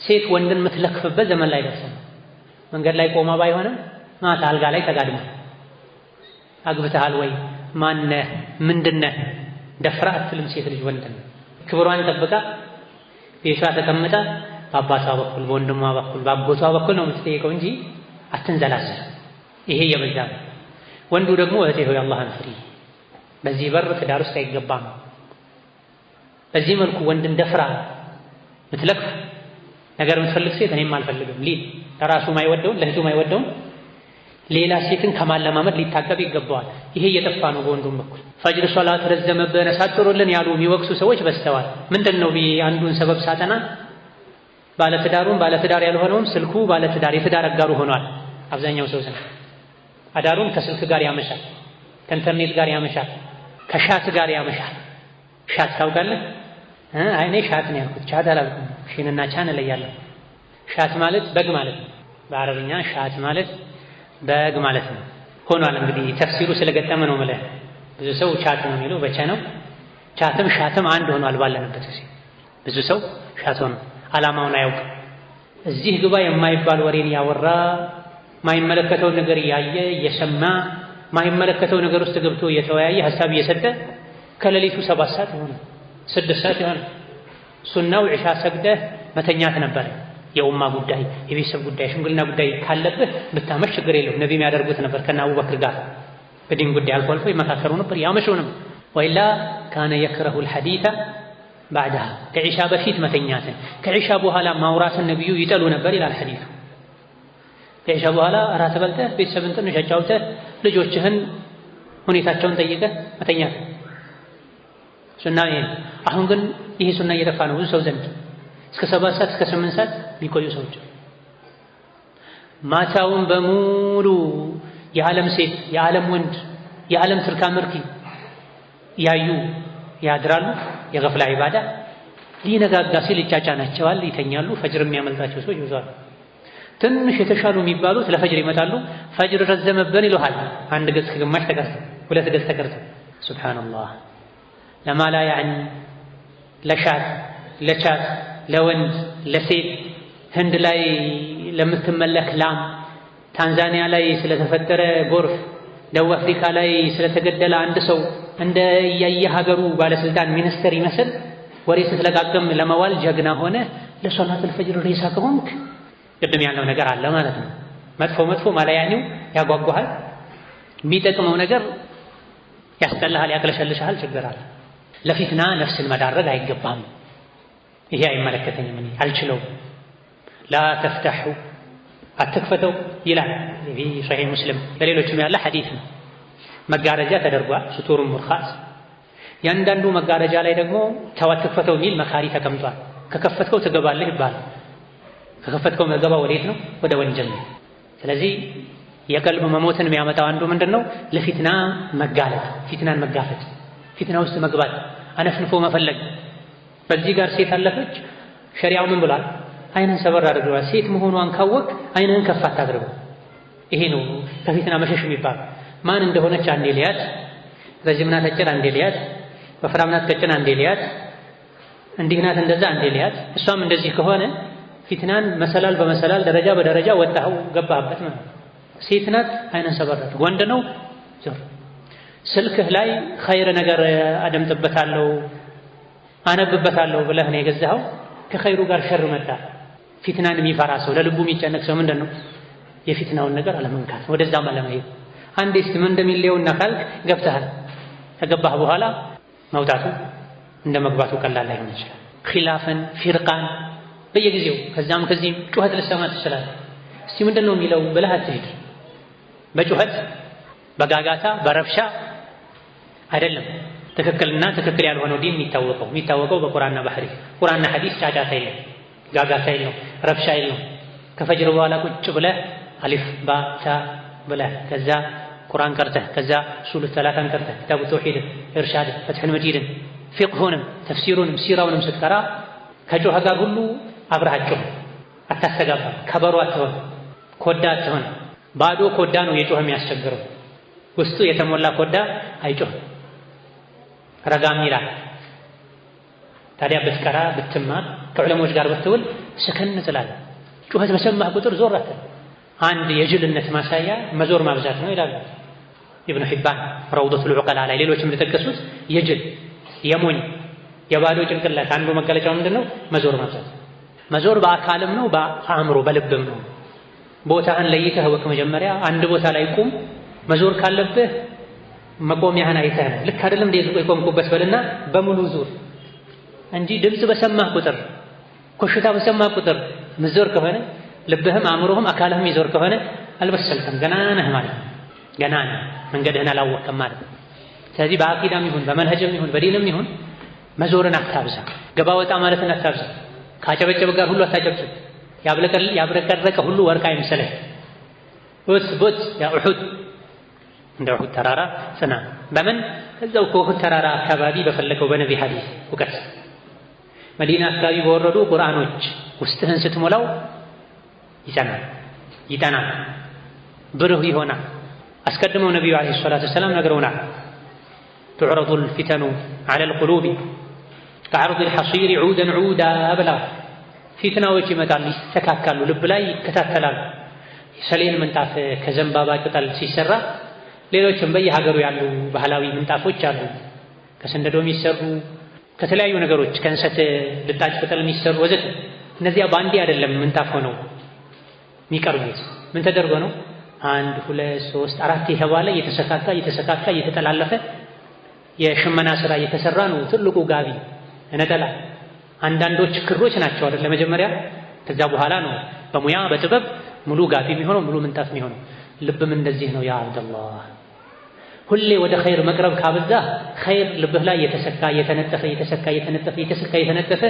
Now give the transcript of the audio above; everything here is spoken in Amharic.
ሴት ወንድን የምትለክፍበት ዘመን ላይ ደርሰን መንገድ ላይ ቆማ ባይሆንም ማታ አልጋ ላይ ተጋድማ አግብተሃል ወይ ማነህ ምንድነህ ደፍራ አትልም። ሴት ልጅ ወንድን ክብሯን ጠብቃ ቤቷ ተቀምጣ በአባቷ በኩል በወንድሟ በኩል በአጎቷ በኩል ነው የምትጠይቀው እንጂ አትንዘላዘል። ይሄ የበዛ ነው። ወንዱ ደግሞ እህቴ ሆይ አላህን ፍሪ፣ በዚህ በር ትዳር ውስጥ አይገባም። በዚህ መልኩ ወንድን ደፍራ ምትለክፍ ነገር የምትፈልግ ሴት እኔም አልፈልግም ሊል ለራሱ ማይወደውን ለህቱ ማይወደውን ሌላ ሴትን ከማለማመድ ሊታቀብ ይገባዋል። ይሄ እየጠፋ ነው በወንዱም በኩል። ፈጅር ሶላት ረዘመብን አሳጥሩልን ያሉ የሚወቅሱ ሰዎች በስተዋል። ምንድነው ብዬ አንዱን ሰበብ ሳጠና ባለትዳሩም ባለትዳር ያልሆነውም ስልኩ ባለትዳር የትዳር አጋሩ ሆኗል። አብዛኛው ሰው ዘንድ አዳሩን ከስልክ ጋር ያመሻል፣ ከኢንተርኔት ጋር ያመሻል፣ ከሻት ጋር ያመሻል። ሻት ታውቃለህ? እኔ ሻት ነው ያልኩት፣ ቻት አላልኩም። ሺንና ቻን እለያለሁ። ሻት ማለት በግ ማለት ነው። በአረብኛ ሻት ማለት በግ ማለት ነው። ሆኗል እንግዲህ ተፍሲሩ ስለገጠመ ነው ማለት። ብዙ ሰው ቻት ነው የሚለው በቻ ነው። ቻትም ሻትም አንድ ሆኗል ባለንበት ጊዜ። ብዙ ሰው ሻት ሆኖ ዓላማውን አያውቅም። እዚህ ግባ የማይባል ወሬን ያወራ ማይመለከተው ነገር እያየ እየሰማ ማይመለከተው ነገር ውስጥ ገብቶ እየተወያየ ሐሳብ እየሰጠ ከሌሊቱ 7 ሰዓት ይሆናል 6 ሰዓት ይሆናል። ሱናው ኢሻ ሰግደህ መተኛት ነበር። የኡማ ጉዳይ የቤተሰብ ጉዳይ ሽምግልና ጉዳይ ካለብህ ብታመሽ ችግር የለውም። ነቢ የሚያደርጉት ነበር ከነ አቡበክር ጋር በዲን ጉዳይ አልፎ አልፎ ይመካከሩ ነበር፣ ያመሹ ነበር። ወይላ ካነ የክረሁ الحديث بعدها ከኢሻ በፊት መተኛትን ከኢሻ በኋላ ማውራትን ነብዩ ይጠሉ ነበር ይላል ሐዲሱ። ከኢሻ በኋላ እራት በልተህ ቤተሰብን ትንሽ አጫውተህ ልጆችህን ሁኔታቸውን ጠይቀህ መተኛት ሱና ይሄ። አሁን ግን ይሄ ሱና እየጠፋ ነው ብዙ ሰው ዘንድ። እስከ 7 ሰዓት እስከ 8 ሰዓት የሚቆዩ ሰዎች ማታውን በሙሉ የዓለም ሴት የዓለም ወንድ የዓለም ትርካ ምርኪ ያዩ ያድራሉ። የገፍላ ኢባዳ ሊነጋጋ ሲል ይጫጫናቸዋል፣ ይተኛሉ። ፈጅር የሚያመልጣቸው ሰዎች ይዟል። ትንሽ የተሻሉ የሚባሉት ለፈጅር ይመጣሉ። ፈጅር ረዘመብን ይሉሃል። አንድ ገጽ ከግማሽ ተቀርቶ 2 ገጽ ተቀርቶ ሱብሃንአላህ። ለማላ ያኒ ለሻት ለቻት ለወንድ ለሴት ህንድ ላይ ለምትመለክ ላም፣ ታንዛኒያ ላይ ስለተፈጠረ ጎርፍ፣ ደቡብ አፍሪካ ላይ ስለተገደለ አንድ ሰው እንደ የየሀገሩ ባለስልጣን ሚኒስተር ይመስል ወሬ ስትለቃቀም ለመዋል ጀግና ሆነ ለሶላት አልፈጅር ሬሳ ከሆንክ ቅድም ያለው ነገር አለ ማለት ነው። መጥፎ ማለያኒው ያጓጓሃል፣ የሚጠቅመው ነገር ያስጠላሃል፣ ያቅለሸልሻል፣ ችግር አለ። ለፊትና ነፍስን መዳረግ አይገባም። ይሄ አይመለከተኝም እኔ አልችለውም። ላ ተፍተሑ አትክፈተው ይላል ይህ ሶሒህ ሙስሊም በሌሎችም ያለ ሐዲስ ነው። መጋረጃ ተደርጓል ሱቱሩን ሙርኻስ። ያንዳንዱ መጋረጃ ላይ ደግሞ ተው አትክፈተው የሚል መካሪ ተቀምጧል። ከከፈትከው ትገባለህ ይባላል። ከከፈትከው መገባ ወዴት ነው? ወደ ወንጀል ነው። ስለዚህ የቀልብ መሞትን የሚያመጣው አንዱ ምንድነው? ለፊትና መጋለጥ፣ ፊትናን መጋፈጥ፣ ፊትና ውስጥ መግባት፣ አነፍንፎ መፈለግ። በዚህ ጋር ሴት አለፈች፣ ሸሪዓው ምን ብሏል? አይንን ሰበር አድርገዋል። ሴት መሆኗን ካወቅ አይንህን ከፍ አታድርገው። ይሄ ነው ከፊትና መሸሽ የሚባል። ማን እንደሆነች አንዴ ሊያት፣ ረጅም ናት አጭር አንዴ ሊያት፣ ወፍራም ናት ቀጭን አንዴ ሊያት፣ እንዲህ ናት እንደዛ አንዴ ሊያት። እሷም እንደዚህ ከሆነ ፊትናን መሰላል በመሰላል ደረጃ በደረጃ ወጣው ገባህበት ማለት። ሴት ናት አይንን ሰበር አድርገው። ወንድ ነው ዞር። ስልክህ ላይ ኸይር ነገር አደምጥበታለሁ አነብበታለሁ ብለህ ነው የገዛኸው። ከኸይሩ ጋር ሸር መጣ። ፊትናን የሚፈራ ሰው ለልቡ የሚጨነቅ ሰው ምንድነው? የፊትናውን ነገር አለመንካት፣ ወደዛም አለመሄድ። አንዴ እስቲ ምን እንደሚለየውና ካልክ ገብተሃል። ከገባህ በኋላ መውጣቱ እንደ መግባቱ ቀላል ላይሆን ይችላል። ኺላፍን ፊርቃን በየጊዜው ከዛም ከዚህም ጩኸት ልሰማ ትችላለህ። እስቲ ምንድነው የሚለው ብለህ አትሄድ። በጩኸት በጋጋታ በረብሻ አይደለም ትክክልና ትክክል ያልሆነው ዲን የሚታወቀው በቁርአንና በሐዲስ። ቁርአንና ሐዲስ ጫጫታ የለም፣ ጋጋታ የለም፣ ረብሻ የለም። ከፈጅር በኋላ ቁጭ ብለህ አሊፍ ባ ታ ብለህ ከዛ ቁርአን ቀርተህ ከዛ ሱሉ ሰላታን ቀርተህ ኪታቡ ተውሂድን ኢርሻድን ፈትሑል መጂድን ፊቅሁንም ተፍሲሩንም ሲራውንም ስትቀራ ከጮኸ ጋር ሁሉ አብረሃቸው አታስተጋባ። ከበሮ አትሆን፣ ኮዳ አትሆን። ባዶ ኮዳ ነው የጮኸ የሚያስቸግረው። ውስጡ የተሞላ ኮዳ አይጮህም፣ ረጋም ይላል። ታዲያ ብትቀራ ብትማር ከዑለሞች ጋር ብትውል ሰከን ትላለህ። ጩኸት በሰማህ ቁጥር ዞር አትል። አንድ የጅልነት ማሳያ መዞር ማብዛት ነው ይላሉ ኢብኑ ሒባን ረውደቱል ዑቀላ ላይ። ሌሎችም እንደጠቀሱት የጅል የሞኝ የባዶ ጭንቅላት አንዱ መገለጫው ምንድነው? መዞር ማብዛት። መዞር በአካልም ነው በአእምሮ በልብም ነው። ቦታህን ለይተህ ወቅ መጀመሪያ አንድ ቦታ ላይ ቁም። መዞር ካለብህ መቆሚያህን አይተህ ነው። ልክ አይደለም እንደ የቆምኩበት በልና በሙሉ ዙር እንጂ ድምፅ በሰማህ ቁጥር ኮሽታ በሰማህ ቁጥር ምዞር ከሆነ ልብህም አእምሮህም አካልህም ይዞር ከሆነ አልበሰልክም፣ ገና ነህ ማለት ነው። ገና ነህ፣ መንገድህን አላወቅም ማለት ነው። ስለዚህ በአቂዳም ይሁን በመንሀጅም ይሁን በዲንም ይሁን መዞርን አታብዛ፣ ገባ ወጣ ማለትን አታብዛ። ካጨበጨበ ጋር ሁሉ አታጨብጭብ። ያብረቀረቀ ሁሉ ወርቅ አይምሰልህ። ኡስቡት ያ ኡሑድ፣ እንደ ኡሑድ ተራራ ጽና። በምን እዛው ከኡሑድ ተራራ አካባቢ በፈለገው በነቢ ሐዲስ እውቀት መዲና አካባቢ በወረዱ ቁርአኖች ውስጥህን ስትሞላው ይጠናል፣ ብሩህ ይሆናል። አስቀድመው ነቢዩ ዓለይሂ ሰላቱ ወሰላም ነግረውናል። ቱዕረዱል ፊተኑ ዐለል ቁሉቢ ከዐርዲል ሐሲሪ ዑደን ዑዳ ብላ። ፊትናዎች ይመጣሉ፣ ይስተካካሉ፣ ልብ ላይ ይከታተላሉ። ሰሌን ምንጣፍ ከዘንባባ ቅጠል ሲሰራ ሌሎችም በየሀገሩ ያሉ ባህላዊ ምንጣፎች አሉ፣ ከስንደዶ የሚሰሩ ከተለያዩ ነገሮች ከእንሰት ልጣጭ ቅጠል የሚሰሩ ወዘተ። እነዚያ በአንዴ አይደለም ምንጣፍ ሆነው የሚቀርቡት። ምን ተደርጎ ነው? 1 2 3 4 የተባለ እየተሰካካ እየተጠላለፈ የሽመና ስራ እየተሰራ ነው። ትልቁ ጋቢ ነጠላ አንዳንዶች ክሮች ናቸው አይደል ለመጀመሪያ። ከዛ በኋላ ነው በሙያ በጥበብ ሙሉ ጋቢ የሚሆነው ሙሉ ምንጣፍ የሚሆነው። ልብም እንደዚህ ነው። ያ አብደላህ ሁሌ ወደ ኸይር መቅረብ ካበዛ ኸይር ልብህ ላይ እየተሰካ እየተነጠፈ